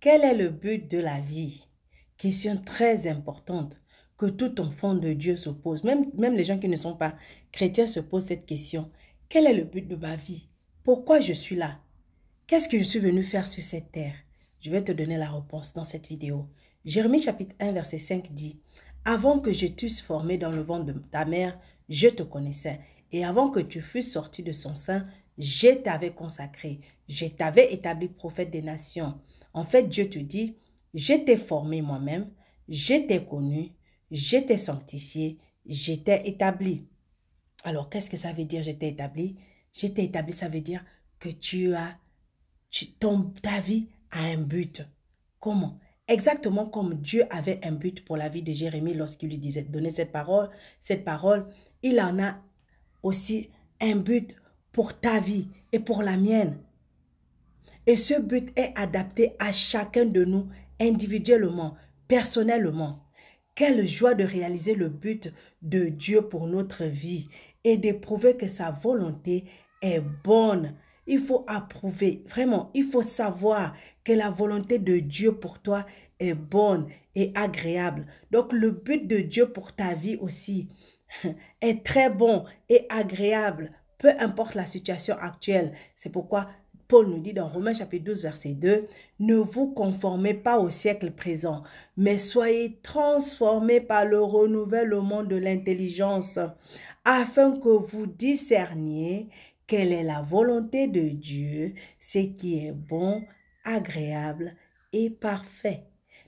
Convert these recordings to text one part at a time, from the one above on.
Quel est le but de la vie? Question très importante que tout enfant de Dieu se pose. Même les gens qui ne sont pas chrétiens se posent cette question. Quel est le but de ma vie? Pourquoi je suis là? Qu'est-ce que je suis venu faire sur cette terre? Je vais te donner la réponse dans cette vidéo. Jérémie chapitre 1 verset 5 dit, « Avant que je t'eusse formé dans le ventre de ta mère, je te connaissais. Et avant que tu fusses sorti de son sein, je t'avais consacré. Je t'avais établi prophète des nations. » En fait, Dieu te dit, « Je t'ai formé moi-même, je t'ai connu, je t'ai sanctifié, je t'ai établi. » Alors, qu'est-ce que ça veut dire, je t'ai établi? Je t'ai établi, ça veut dire que ta vie a un but. Comment? Exactement comme Dieu avait un but pour la vie de Jérémie lorsqu'il lui donnait cette parole, il en a aussi un but pour ta vie et pour la mienne. Et ce but est adapté à chacun de nous individuellement, personnellement. Quelle joie de réaliser le but de Dieu pour notre vie et d'éprouver que sa volonté est bonne. Il faut approuver, vraiment, il faut savoir que la volonté de Dieu pour toi est bonne et agréable. Donc le but de Dieu pour ta vie aussi est très bon et agréable, peu importe la situation actuelle. C'est pourquoi Paul nous dit dans Romains chapitre 12 verset 2, « Ne vous conformez pas au siècle présent, mais soyez transformés par le renouvellement de l'intelligence, afin que vous discerniez quelle est la volonté de Dieu, ce qui est bon, agréable et parfait. »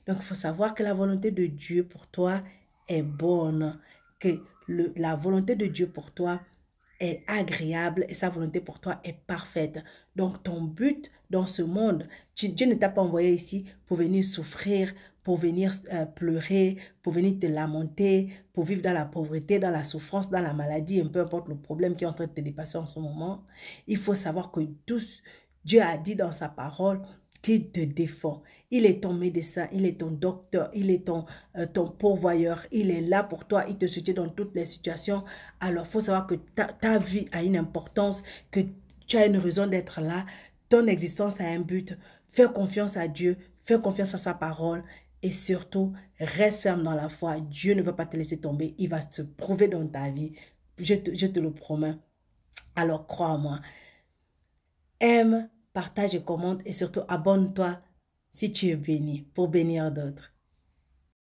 Donc, il faut savoir que la volonté de Dieu pour toi est bonne, que la volonté de Dieu pour toi est agréable et sa volonté pour toi est parfaite. Donc, ton but dans ce monde, Dieu ne t'a pas envoyé ici pour venir souffrir, pour venir pleurer, pour venir te lamenter, pour vivre dans la pauvreté, dans la souffrance, dans la maladie, peu importe le problème qui est en train de te dépasser en ce moment. Il faut savoir que Dieu a dit dans sa parole qu'il te défend. Il est ton médecin, il est ton docteur, il est ton pourvoyeur. Il est là pour toi, il te soutient dans toutes les situations. Alors, il faut savoir que ta vie a une importance, que tu as une raison d'être là. Ton existence a un but. Fais confiance à Dieu, fais confiance à sa parole et surtout, reste ferme dans la foi. Dieu ne va pas te laisser tomber, il va se prouver dans ta vie. Je te le promets. Alors, crois-moi. Aime, partage et commente et surtout abonne-toi si tu es béni pour bénir d'autres.